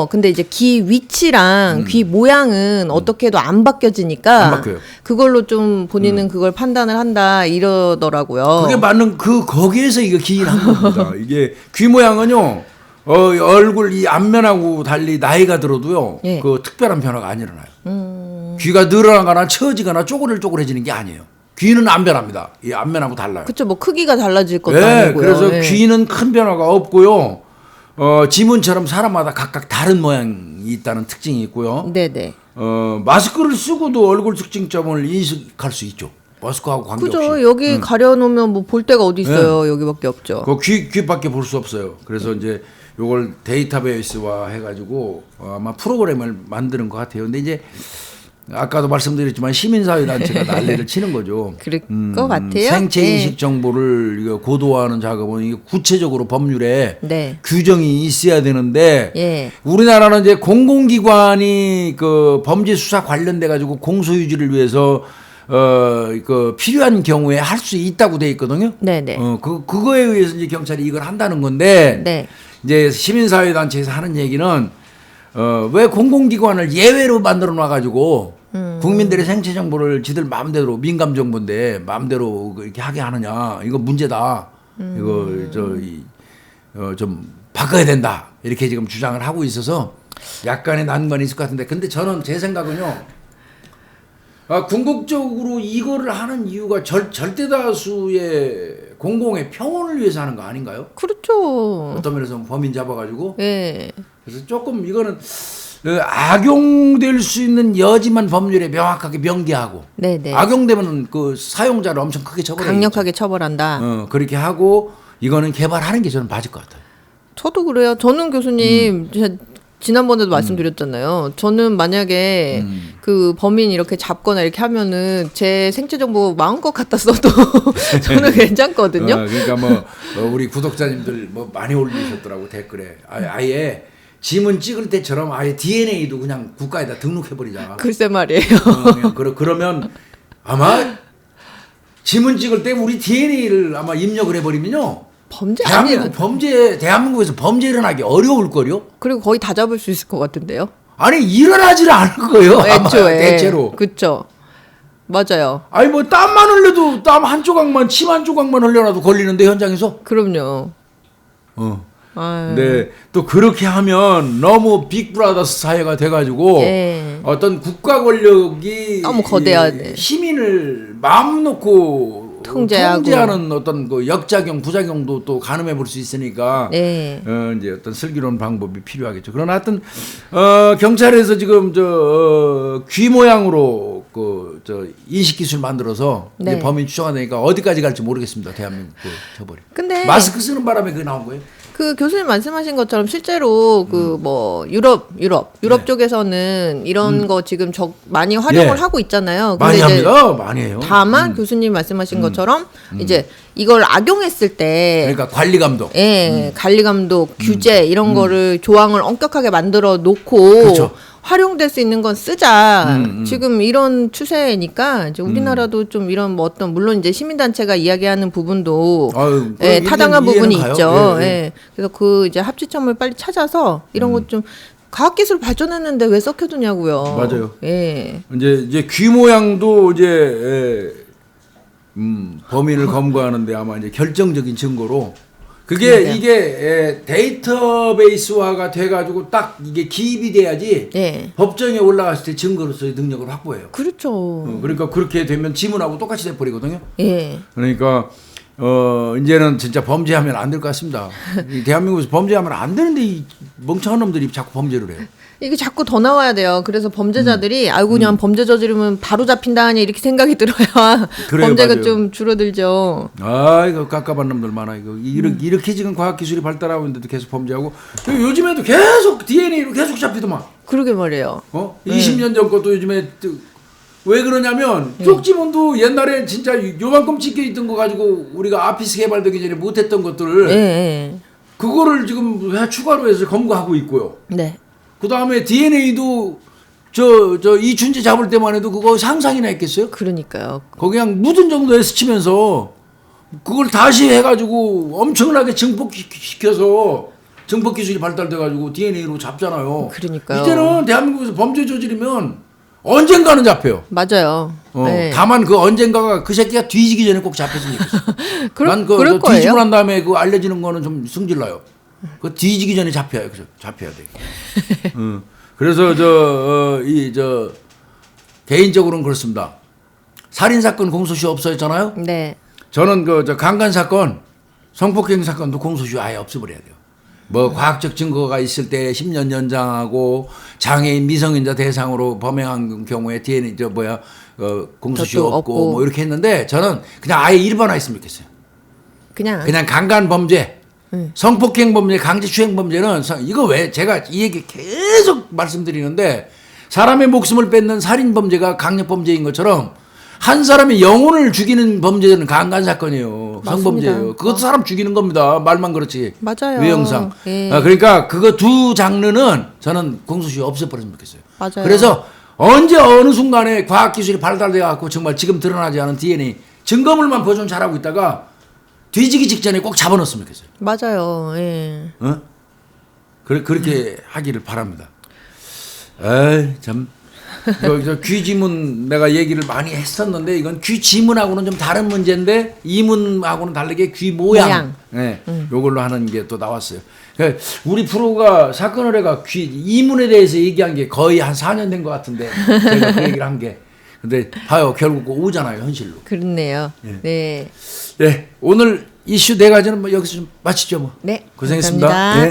근데 이제 귀 위치랑 귀 모양은 어떻게 해도 안 바뀌어지니까 안 바뀌어요. 그걸로 좀 본인은 그걸 판단을 한다 이러더라고요. 그게 맞는 거기에서 이거 기인한 겁니다. 이게 귀 모양은요. 얼굴 이 앞면하고 달리 나이가 들어도요. 예. 그 특별한 변화가 안 일어나요. 귀가 늘어나거나 처지거나 쪼그레지는 게 아니에요. 귀는 안 변합니다. 이 안면하고 달라요. 그렇죠. 뭐 크기가 달라질 것도 네, 아니고요. 그래서 예. 귀는 큰 변화가 없고요. 지문처럼 사람마다 각각 다른 모양이 있다는 특징이 있고요. 네네. 마스크를 쓰고도 얼굴 특징점을 인식할 수 있죠. 마스크하고 관계없이. 그죠. 여기 가려놓으면 뭐 볼 데가 어디 있어요. 여기밖에 없죠. 그 귀밖에 볼 수 없어요. 그래서 이제 요걸 데이터베이스화 해가지고 아마 프로그램을 만드는 것 같아요. 근데 이제 아까도 말씀드렸지만 시민사회단체가 난리를 치는 거죠. 그럴 것 같아요. 생체 네. 인식 정보를 이거 고도화하는 작업은 이게 구체적으로 법률에 네. 규정이 있어야 되는데 예. 우리나라는 이제 공공기관이 그 범죄 수사 관련돼 가지고 공소유지를 위해서 그 필요한 경우에 할 수 있다고 돼 있거든요. 네네. 그거에 의해서 이제 경찰이 이걸 한다는 건데 네. 이제 시민사회단체에서 하는 얘기는 왜 공공기관을 예외로 만들어 놔가지고 국민들의 생체 정보를 지들 마음대로 민감 정보인데 마음대로 이렇게 하게 하느냐 이거 문제다. 이거 좀 바꿔야 된다 이렇게 지금 주장을 하고 있어서 약간의 난관이 있을 것 같은데 근데 저는 제 생각은요. 궁극적으로 이거를 하는 이유가 절대 다수의 공공의 평온을 위해서 하는 거 아닌가요? 그렇죠. 어떤 면에서 범인 잡아가지고 예. 그래서 조금 이거는 악용될 수 있는 여지만 법률에 명확하게 명기하고 네네. 악용되면 그 사용자를 엄청 크게 처벌해야죠. 강력하게 처벌한다. 그렇게 하고 이거는 개발하는 게 저는 맞을 것 같아요. 저도 그래요. 저는 교수님 제가 지난번에도 말씀드렸잖아요. 저는 만약에 그 범인 이렇게 잡거나 이렇게 하면은 제 생체 정보 마음껏 갖다 써도 저는 괜찮거든요. 그러니까 뭐 우리 구독자님들 뭐 많이 올리셨더라고 댓글에 아예 지문 찍을 때처럼 아예 DNA도 그냥 국가에다 등록해버리자. 글쎄 말이에요. 그러면 아마 지문 찍을 때 우리 DNA를 아마 입력을 해버리면요. 범죄 아니에요. 대한민국에서 범죄 일어나기 어려울 거요. 그리고 거의 다 잡을 수 있을 것 같은데요. 아니 일어나지를 않을 거예요. 아마 애초에. 대체로. 그렇죠. 맞아요. 아니 뭐 땀만 흘려도 땀 한 조각만 침 한 조각만 흘려놔도 걸리는데 현장에서. 그럼요. 근데 네, 또 그렇게 하면 너무 빅브라더스 사회가 돼가지고 예. 어떤 국가 권력이 너무 거대하네. 시민을 마음 놓고 통제하고. 통제하는 어떤 그 역작용 부작용도 또 가늠해 볼 수 있으니까 네. 이제 어떤 슬기로운 방법이 필요하겠죠. 그러나 하여튼 경찰에서 지금 귀 모양으로 인식 기술 만들어서 네. 이제 범인 추정가 되니까 어디까지 갈지 모르겠습니다. 대한민국 그 처벌이. 근데 마스크 쓰는 바람에 그게 나온 거예요. 그 교수님 말씀하신 것처럼 실제로 그 뭐 유럽 네. 쪽에서는 이런 거 지금 많이 활용을 예. 하고 있잖아요. 많이 근데 이제 합니다. 많이 해요. 다만 교수님 말씀하신 것처럼 이제 이걸 악용했을 때 그러니까 관리 감독. 예, 관리 감독, 규제 이런 거를 조항을 엄격하게 만들어 놓고 그렇죠. 활용될 수 있는 건 쓰자. 지금 이런 추세니까 이제 우리나라도 좀 이런 뭐 어떤 물론 이제 시민단체가 이야기하는 부분도 아유, 예, 타당한 부분이 이해는 가요. 있죠. 예, 예. 예. 그래서 그 이제 합치점을 빨리 찾아서 이런 것 좀 과학기술 발전했는데 왜 썩혀두냐고요. 맞아요. 예. 이제 귀 모양도 이제 범인을 검거하는데 아마 이제 결정적인 증거로 그게 그러게요. 이게 데이터베이스화가 돼가지고 딱 이게 기입이 돼야지 예. 법정에 올라갔을 때 증거로서의 능력을 확보해요. 그렇죠. 그러니까 그렇게 되면 지문하고 똑같이 돼버리거든요. 예. 그러니까 이제는 진짜 범죄하면 안 될 것 같습니다. 이 대한민국에서 범죄하면 안 되는데 이 멍청한 놈들이 자꾸 범죄를 해요. 이게 자꾸 더 나와야 돼요. 그래서 범죄자들이 아이고 그냥 범죄 저지르면 바로 잡힌다 하니 이렇게 생각이 들어야 그래요, 범죄가 맞아요. 좀 줄어들죠. 아, 이거 깝깝한 놈들 많아. 이거 이렇게 지금 과학 기술이 발달하고 있는데도 계속 범죄하고 요즘에도 계속 DNA로 계속 잡히더만. 그러게 말이에요. 20년 전 것도 요즘에 왜 그러냐면 쪽지문도 옛날에 진짜 요만큼 찍혀 있던 거 가지고 우리가 아피스 개발되기 전에 못했던 것들을 예, 예. 그거를 지금 추가로 해서 검거하고 있고요. 네. 그 다음에 DNA도 이춘재 잡을 때만 해도 그거 상상이나 했겠어요? 그러니까요. 거기 그냥 묻은 정도에 스치면서 그걸 다시 해가지고 엄청나게 증폭시켜서 증폭 기술이 발달돼가지고 DNA로 잡잖아요. 그러니까요. 이제는 대한민국에서 범죄 저지르면 언젠가는 잡혀요. 맞아요. 네. 다만 그 언젠가가 그 새끼가 뒤지기 전에 꼭 잡혔으면 좋겠어. 난 그럴 거예요. 뒤지고 난 다음에 그 알려지는 거는 좀 승질나요. 그 뒤지기 전에 잡혀야 돼. 그래서 개인적으로는 그렇습니다. 살인 사건 공소시효 없어졌잖아요. 네. 저는 저 강간 사건, 성폭행 사건도 공소시효 아예 없애버려야 돼요. 뭐 과학적 증거가 있을 때 10년 연장하고 장애인 미성년자 대상으로 범행한 경우에 DNA 공소시효 그것도 없고 없고. 뭐 이렇게 했는데 저는 그냥 아예 일반화했으면 좋겠어요. 그냥 강간 범죄, 성폭행 범죄, 강제추행 범죄는 이거 왜 제가 이 얘기 계속 말씀드리는데 사람의 목숨을 뺏는 살인 범죄가 강력 범죄인 것처럼 한 사람의 영혼을 죽이는 범죄는 강간 사건이에요. 맞습니다. 성범죄예요. 그것도 사람 죽이는 겁니다. 말만 그렇지. 맞아요. 외형상. 예. 그러니까 그거 두 장르는 저는 공소시효 없애버렸으면 좋겠어요. 맞아요. 그래서 언제 어느 순간에 과학기술이 발달돼 갖고 정말 지금 드러나지 않은 DNA 증거물만 보존 잘하고 있다가 뒤지기 직전에 꼭 잡아넣었으면 좋겠어요. 맞아요. 예. 어? 그렇게 하기를 바랍니다. 에이, 참. 저 귀지문 내가 얘기를 많이 했었는데 이건 귀지문하고는 좀 다른 문제인데 이문하고는 다르게 귀 모양. 네, 요걸로 하는 게 또 나왔어요. 그러니까 우리 프로가 사건 의뢰가 귀 이문에 대해서 얘기한 게 거의 한 4년 된 것 같은데 제가 그 얘기를 한 게. 근데 봐요 결국 오잖아요 현실로. 그렇네요. 예. 네. 네, 오늘 이슈 네 가지는 뭐 여기서 좀 마치죠 뭐. 네. 고생했습니다. 감사합니다. 예.